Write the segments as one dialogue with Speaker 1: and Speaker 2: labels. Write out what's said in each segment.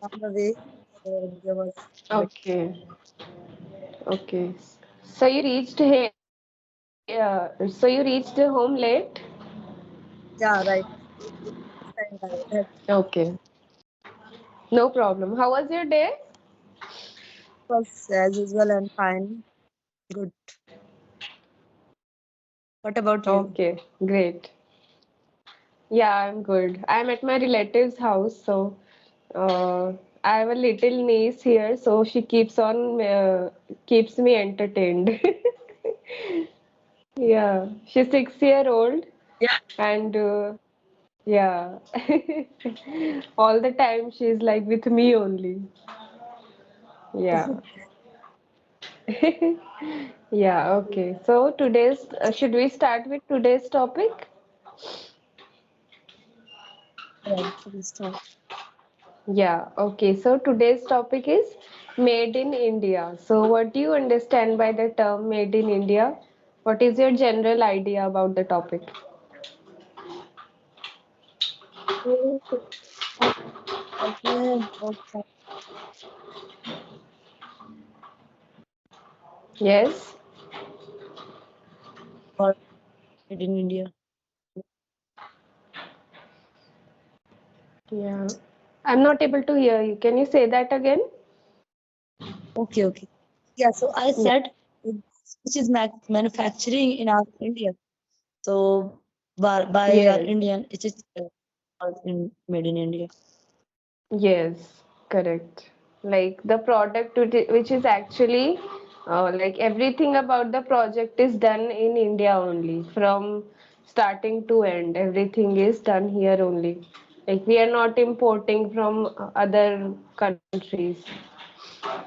Speaker 1: on the way. So there was like,
Speaker 2: Okay. Okay. So you reached so you reached home late?
Speaker 1: yeah, right. This time that
Speaker 2: Okay. No problem. How was your day?
Speaker 1: was as usual and fine. Good. What about you?
Speaker 2: Okay, great. Yeah, I'm good. I'm at my relative's house, so uh, I have a little niece here, so she keeps me entertained. Yeah, she's 6 year old,
Speaker 1: Yeah.
Speaker 2: and yeah, all the time she's like with me only. Yeah. Yeah, okay. So should we start with today's topic?
Speaker 1: Yeah, so we start.
Speaker 2: Yeah, okay. So today's topic is Made in India. So what do you understand by the term Made in India? What is your general idea about the topic?
Speaker 1: So, uh, again, okay,
Speaker 2: Yes?
Speaker 1: for made in India.
Speaker 2: Yeah. I'm not able to hear you. Can you say that again?
Speaker 1: Okay, okay. Yeah, so I
Speaker 2: Yeah.
Speaker 1: said which is manufacturing in our India. So by our
Speaker 2: Yes.
Speaker 1: Indian, it is made in India.
Speaker 2: Yes, correct. Like the product which is actually like everything about the project is done in India only from starting to end. Everything is done here only. Like we are not importing from other countries.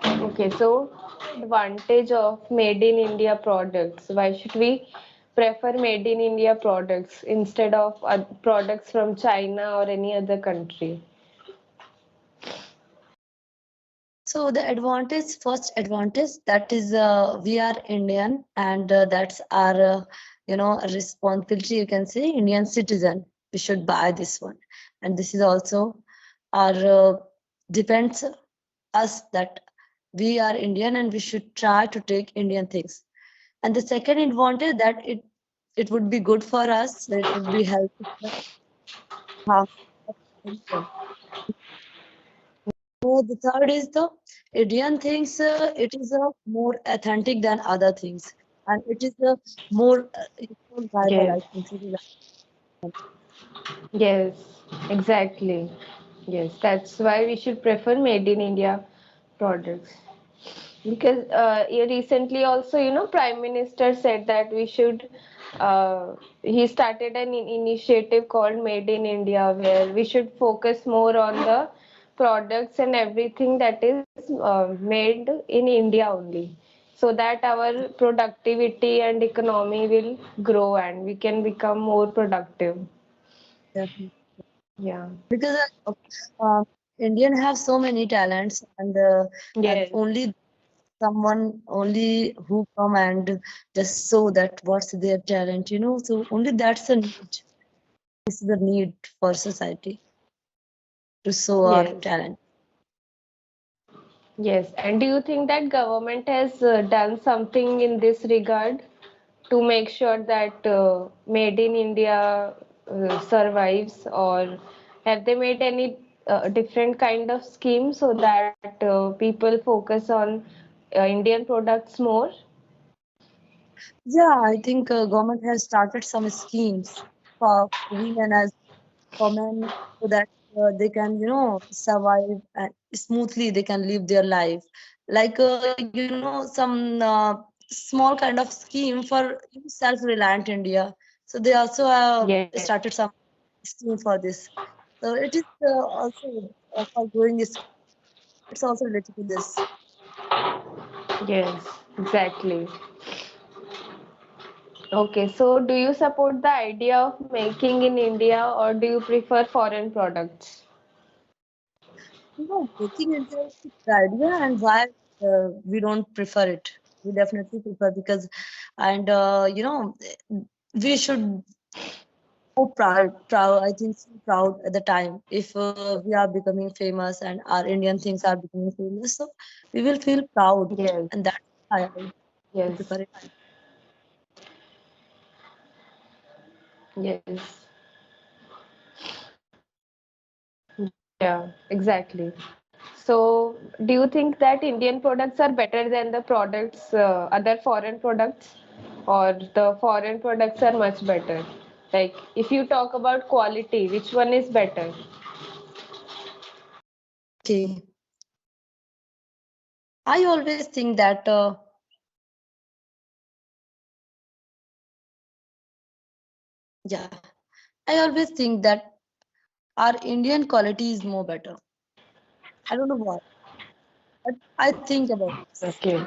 Speaker 2: Okay, so advantage of made in India products. Why should we prefer made in India products instead of products from China or any other country?
Speaker 1: So the advantage, first advantage, that is we are Indian, and that's our responsibility. You can say Indian citizen. We should buy this one, and this is also our depends us that we are Indian and we should try to take Indian things. And the second advantage that it would be good for us. It would be helpful for us. So the third is the Indian things. It is more authentic than other things, and it is more viable.
Speaker 2: Yes.
Speaker 1: I think it is.
Speaker 2: Yes, exactly. Yes, that's why we should prefer made in India products. Because recently also, Prime Minister said that he started an initiative called Made in India where we should focus more on the products and everything that is made in India only. So that our productivity and economy will grow and we can become more productive.
Speaker 1: Definitely.
Speaker 2: Yeah.
Speaker 1: Because Indian have so many talents, and
Speaker 2: Yes.
Speaker 1: only someone only who come and just show that what's their talent. So only that's a need. This is the need for society to show our
Speaker 2: Yes.
Speaker 1: talent.
Speaker 2: Yes. And do you think that government has done something in this regard to make sure that Made in India survives, or have they made any different kind of scheme so that people focus on Indian products more?
Speaker 1: Yeah, I think government has started some schemes for women as for men so that they can survive and smoothly they can live their life like some small kind of scheme for self-reliant India. So they also
Speaker 2: Yes.
Speaker 1: started some scheme for this. So it is also for growing this. It's also related to this.
Speaker 2: Yes. Exactly. Okay. So do you support the idea of making in India or do you prefer foreign products?
Speaker 1: Making India is a good idea, and why we don't prefer it? We definitely prefer because, and we should So proud. I think so proud at the time if we are becoming famous and our Indian things are becoming famous. So we will feel proud,
Speaker 2: Yes,
Speaker 1: and that's why I
Speaker 2: yes,
Speaker 1: prefer it.
Speaker 2: yes. Yeah, exactly. So, do you think that Indian products are better than the products, other foreign products, or the foreign products are much better? Like, if you talk about quality, which one is better?
Speaker 1: Okay, I always think that yeah, I always think that our Indian quality is more better. I don't know why, but I think about this.
Speaker 2: Okay.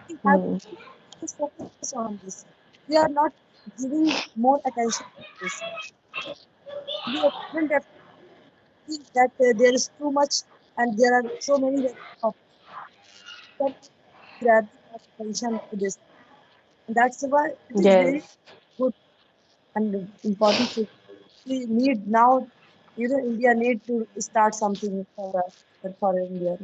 Speaker 1: We have
Speaker 2: Hmm.
Speaker 1: to focus on this. We are not giving more attention to this. We shouldn't have think that there is too much and there are so many of that grabbing our attention to this. And that's why it is very
Speaker 2: Yes.
Speaker 1: good and important thing. We need now, India need to start something for us, for India.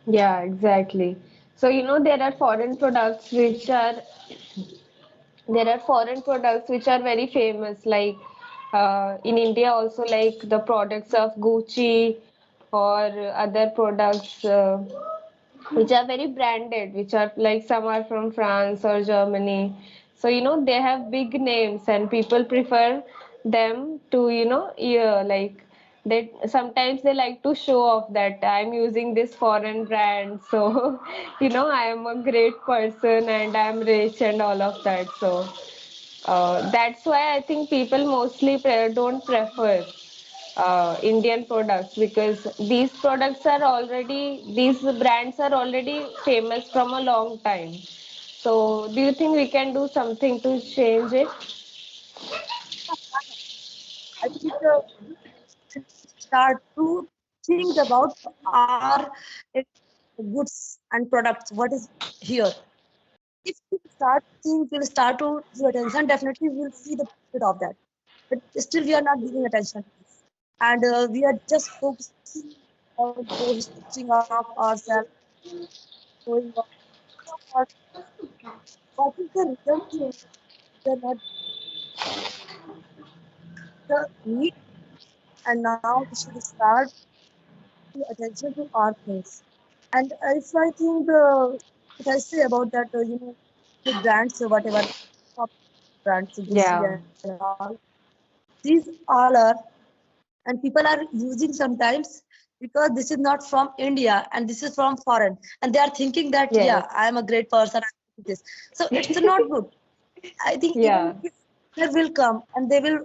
Speaker 2: Yeah, exactly. So, there are foreign products which are very famous, like in India also, like the products of Gucci or other products which are very branded, which are like some are from France or Germany. So, they have big names and people prefer them to, yeah, like they sometimes they like to show off that I'm using this foreign brand. So, I am a great person and I'm rich and all of that. So, that's why I think people mostly don't prefer Indian products because these brands are already famous from a long time. So, do you think we can do something to change it?
Speaker 1: I think we should start to think about our goods and products. What is here? If we start seeing, we'll start to give attention. Definitely, we'll see the benefit of that. But still, we are not giving attention to this, and we are just focusing on posting of ourselves, showing off. What what is the real thing? We are not the need, and now we should start to attention to our things. And if I think, if I say about that, the brands, whatever top brands, Gucci
Speaker 2: Yeah.
Speaker 1: and all, these all are, and people are using sometimes because this is not from India and this is from foreign, and they are thinking that yeah,
Speaker 2: Yes.
Speaker 1: I am a great person. I do this, so it's not good. I think even
Speaker 2: Yeah.
Speaker 1: if they will come and they will,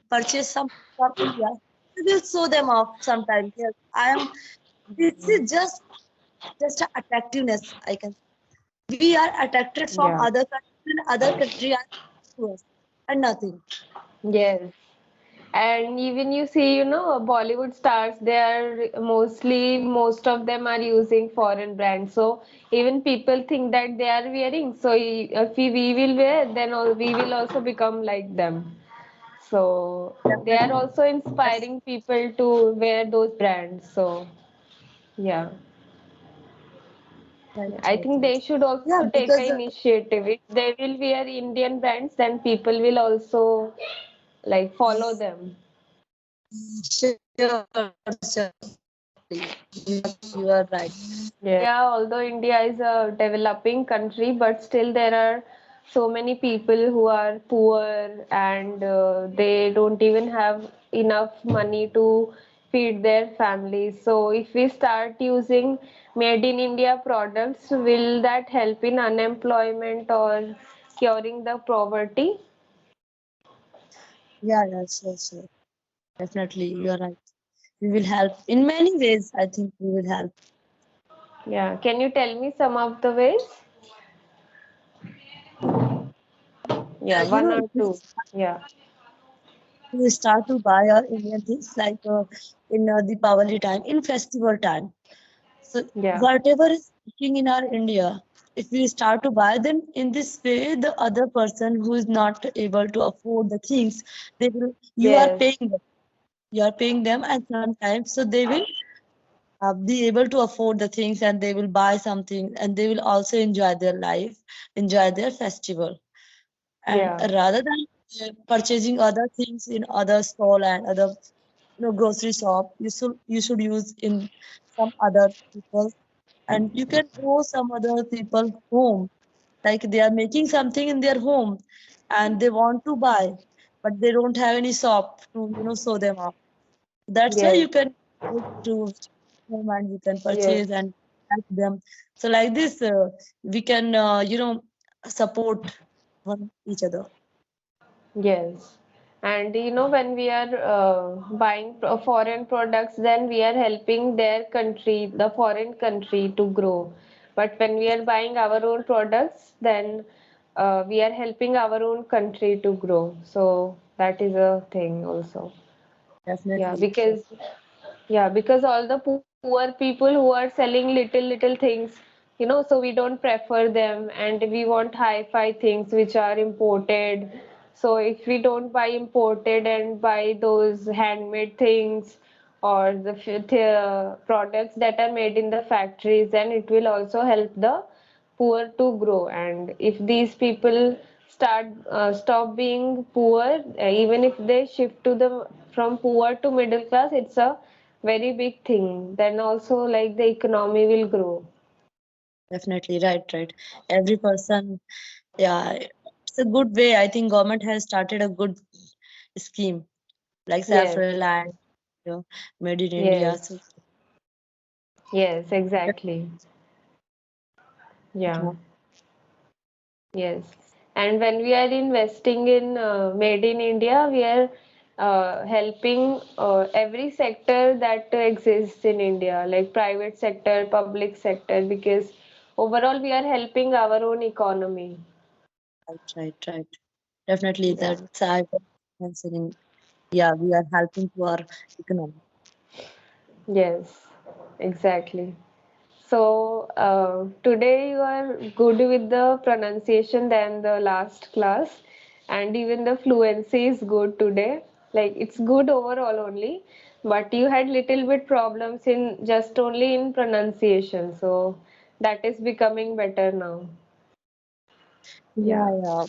Speaker 1: purchase some from India, we will show them off sometimes. Yes, I am. This is just a attractiveness. I can. We are attracted from
Speaker 2: Yeah.
Speaker 1: other countries, and other country are to us, and nothing.
Speaker 2: Yes. And even you see, Bollywood stars, most of them are using foreign brands. So even people think that they are wearing. So if we will wear, then we will also become like them. So they are
Speaker 1: Definitely.
Speaker 2: also
Speaker 1: That's
Speaker 2: inspiring people to wear those brands. So yeah,
Speaker 1: right,
Speaker 2: I
Speaker 1: right,
Speaker 2: think
Speaker 1: right.
Speaker 2: they should also
Speaker 1: Yeah,
Speaker 2: take an
Speaker 1: because
Speaker 2: initiative. If they will wear Indian brands, then people will also like follow them.
Speaker 1: sure, you are right.
Speaker 2: Yeah, although India is a developing country, but still there are so many people who are poor and they don't even have enough money to feed their families. So if we start using made in India products, will that help in unemployment or curing the poverty?
Speaker 1: Yeah, yeah, sure, sure. Definitely, you are right. We will help in many ways. I think we will help.
Speaker 2: Yeah, can you tell me some of the ways? Yeah, one or
Speaker 1: If
Speaker 2: two. Yeah.
Speaker 1: we start to buy our Indian things like in the Diwali time, in festival time. So
Speaker 2: Yeah.
Speaker 1: whatever is working in our India, if we start to buy them in this way, the other person who is not able to afford the things, they will you are
Speaker 2: Yes.
Speaker 1: paying them. You are paying them, and sometimes so they will be able to afford the things, and they will buy something, and they will also enjoy their life, enjoy their festival. And
Speaker 2: Yeah.
Speaker 1: rather than purchasing other things in other stall and other grocery shop, you should use in some other people, and you can go some other people home, like they are making something in their home and they want to buy, but they don't have any shop to sew them up. That's why
Speaker 2: Yes.
Speaker 1: you can go to home and you can
Speaker 2: Yes.
Speaker 1: purchase and help them. So like this, we can support one each other.
Speaker 2: Yes. And when we are buying foreign products, then we are helping their country, the foreign country, to grow. But when we are buying our own products, then we are helping our own country to grow. So that is a thing also. Yeah,
Speaker 1: Definitely.
Speaker 2: because all the poor people who are selling little things, so we don't prefer them, and we want hi-fi things which are imported. So if we don't buy imported and buy those handmade things, or the products that are made in the factories, then it will also help the poor to grow. And if these people stop being poor, even if they shift to the from poor to middle class, it's a very big thing. Then also, like, the economy will grow.
Speaker 1: Definitely. Right, right. Every person, yeah, it's a good way. I think government has started a good scheme like
Speaker 2: Yes,
Speaker 1: self-reliant, made in India.
Speaker 2: yes,
Speaker 1: So
Speaker 2: yes, exactly. Yeah.
Speaker 1: yeah,
Speaker 2: Yes, and when we are investing in Made in India, we are helping every sector that exists in India, like private sector, public sector, because overall we are helping our own economy.
Speaker 1: right, right, right. Definitely,
Speaker 2: Yeah.
Speaker 1: that's I was mentioning. Yeah, we are helping to our economy.
Speaker 2: Yes, exactly. So today you are good with the pronunciation than the last class, and even the fluency is good today. Like, it's good overall only, but you had little bit problems in just only in pronunciation. So that is becoming better now.
Speaker 1: Yeah,
Speaker 2: Yeah.
Speaker 1: yeah.